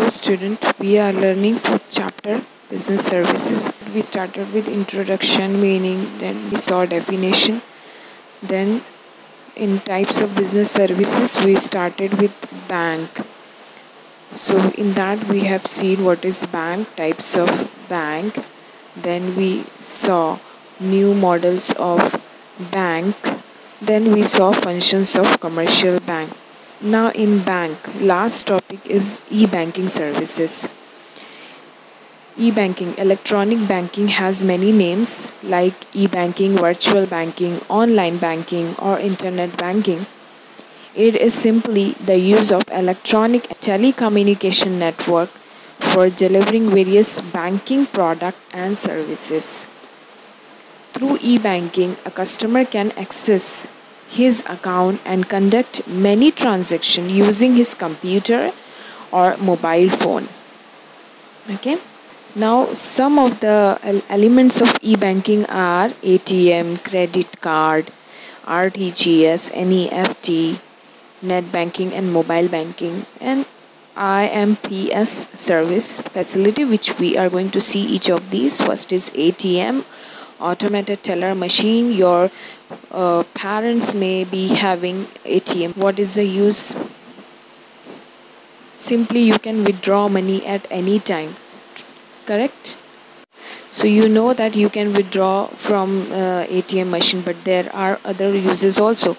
Hello student, we are learning fourth chapter business services. We started with introduction, meaning, then we saw definition. Then in types of business services we started with bank. So in that we have seen what is bank, types of bank. Then we saw new models of bank. Then we saw functions of commercial bank. Now in bank, last topic is e-banking services. E-banking, electronic banking has many names like e-banking, virtual banking, online banking or internet banking. It is simply the use of electronic telecommunication network for delivering various banking products and services. Through e-banking, a customer can access his account and conduct many transactions using his computer or mobile phone. Okay. Now, some of the elements of e-banking are ATM, credit card, RTGS, NEFT, net banking and mobile banking, and IMPS service facility, which we are going to see each of these. First is ATM, automated teller machine. Your parents may be having ATM. What is the use? Simply you can withdraw money at any time, correct? So you know that you can withdraw from ATM machine, but there are other uses also.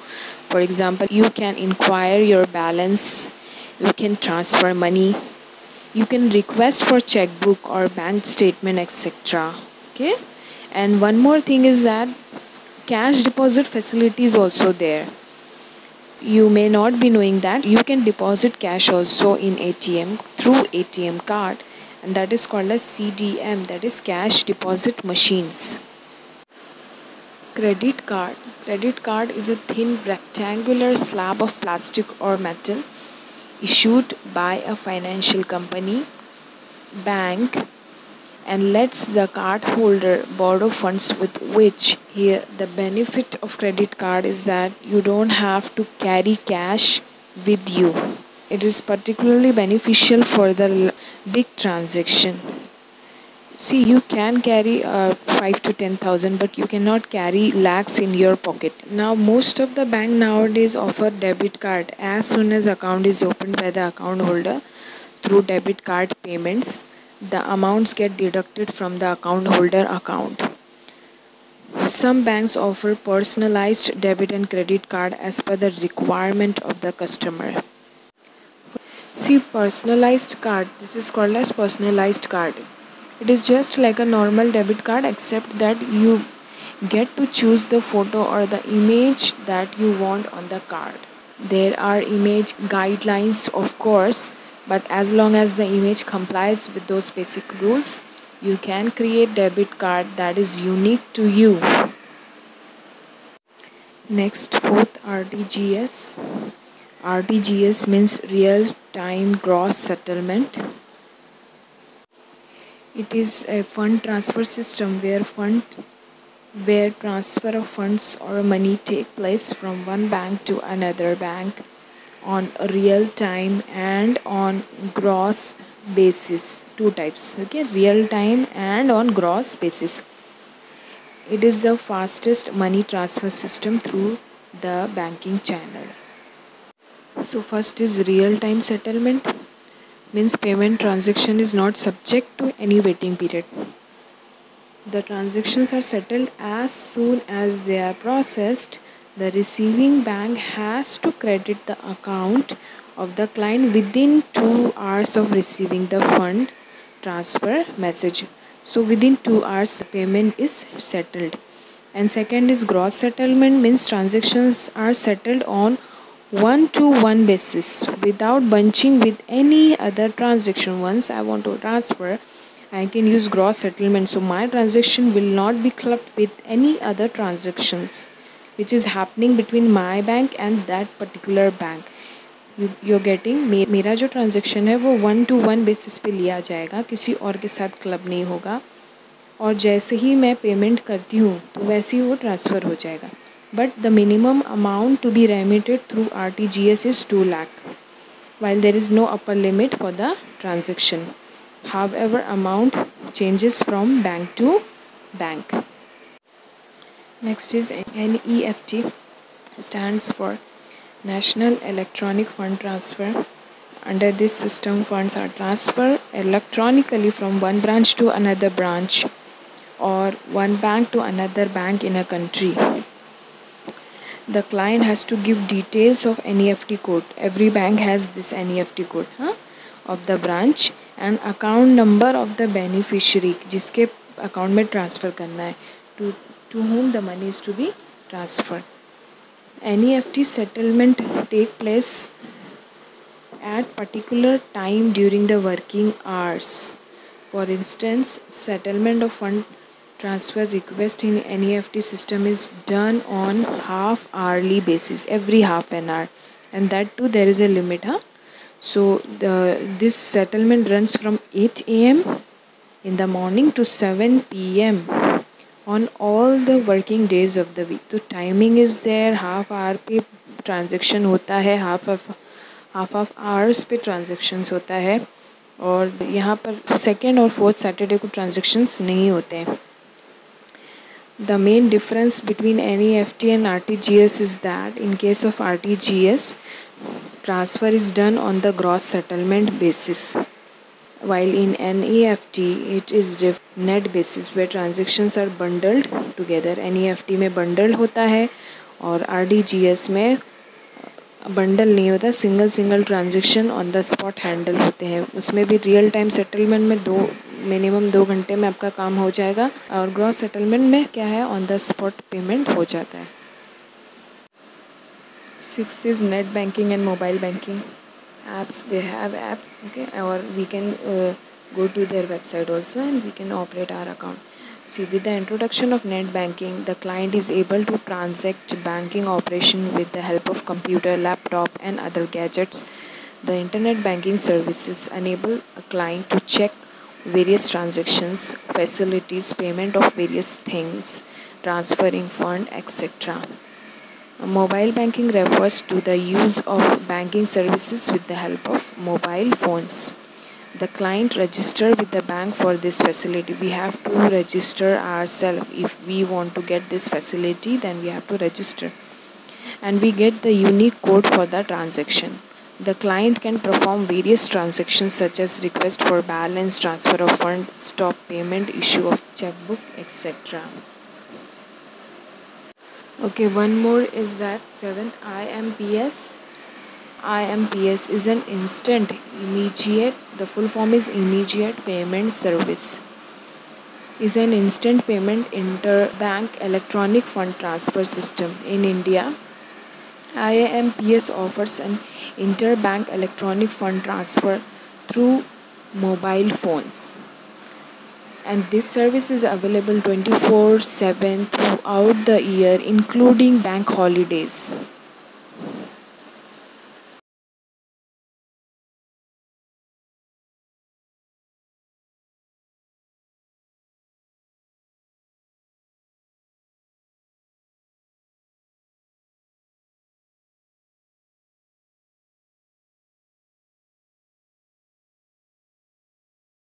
For example, you can inquire your balance, you can transfer money, you can request for checkbook or bank statement, etc. Okay. And one more thing is that cash deposit facility is also there. You may not be knowing that you can deposit cash also in ATM through ATM card, and that is called as CDM, that is cash deposit machines. Credit card. Credit card is a thin rectangular slab of plastic or metal issued by a financial company, bank, and lets the card holder borrow funds with which. Here the benefit of credit card is that you don't have to carry cash with you. It is particularly beneficial for the big transaction. See, you can carry 5 to 10,000, but you cannot carry lakhs in your pocket. Now most of the bank nowadays offer debit card. As soon as account is opened by the account holder through debit card payments, the amounts get deducted from the account holder account. Some banks offer personalized debit and credit card as per the requirement of the customer. See, personalized card, this is called as personalized card. It is just like a normal debit card, except that you get to choose the photo or the image that you want on the card. There are image guidelines, of course, but as long as the image complies with those basic rules, you can create debit card that is unique to you. Next, fourth, RTGS. RTGS means real time gross settlement. It is a fund transfer system where transfer of funds or money take place from one bank to another bank on a real time and on gross basis. Two types, okay, real time and on gross basis. It is the fastest money transfer system through the banking channel. So first is real time settlement, means payment transaction is not subject to any waiting period. The transactions are settled as soon as they are processed. The receiving bank has to credit the account of the client within 2 hours of receiving the fund transfer message. So within 2 hours the payment is settled. And second is gross settlement, means transactions are settled on one-to-one basis without bunching with any other transaction. Once I want to transfer, I can use gross settlement, so my transaction will not be clubbed with any other transactions which is happening between my bank and that particular bank. You're getting, मेरा जो transaction है वो 1-to-1 basis पे लिया जाएगा, किसी और के साथ क्लब नहीं होगा, और जैसे ही मैं पेमेंट करती हूँ तो वैसे ही वो ट्रांसफ़र हो जाएगा. But the minimum amount to be remitted through RTGS is 2 lakh, while there is no upper limit for the transaction. However, amount changes from bank to bank. Next is NEFT, stands for National Electronic Fund Transfer. Under this system, funds are transferred electronically from one branch to another branch or one bank to another bank in a country. The client has to give details of NEFT code. Every bank has this NEFT code of the branch and account number of the beneficiary जिसके account में transfer करना है, to whom the money is to be transferred. NEFT settlement take place at particular time during the working hours. For instance, settlement of fund transfer request in NEFT system is done on half hourly basis, every half an hour, and that too there is a limit. So this settlement runs from 8 a.m. in the morning to 7 p.m. on all the working days of the week. तो timing is there, half hour पे transaction होता है, half of hours पे transactions होता है, और यहाँ पर second और fourth Saturday को transactions नहीं होते हैं. The main difference between NEFT and RTGS is that in case of RTGS, transfer is done on the gross settlement basis, while in NEFT it is net basis where transactions are bundled together. NEFT में bundled होता है और RTGS में bundle नहीं होता, single transaction on the spot handle होते हैं. उसमें भी रियल टाइम सेटलमेंट में मिनिमम 2 घंटे में आपका काम हो जाएगा, और ग्रॉस सेटलमेंट में क्या है, ऑन द स्पॉट पेमेंट हो जाता है. 6th is net banking and mobile banking. Apps, they have apps, okay, or we can go to their website also and we can operate our account. See, with the introduction of net banking, the client is able to transact banking operation with the help of computer, laptop and other gadgets. The internet banking services enable a client to check various transactions, facilities, payment of various things, transferring fund, etc. Mobile banking refers to the use of banking services with the help of mobile phones. The client register with the bank for this facility. We have to register ourselves. If we want to get this facility, then we have to register. And we get the unique code for the transaction. The client can perform various transactions such as request for balance, transfer of fund, stop payment, issue of checkbook, etc. Okay, one more is that 7th IMPS. IMPS is an instant, immediate, the full form is immediate payment service. Is an instant payment interbank electronic fund transfer system. In India, IMPS offers an interbank electronic fund transfer through mobile phones. And this service is available 24/7 throughout the year, including bank holidays.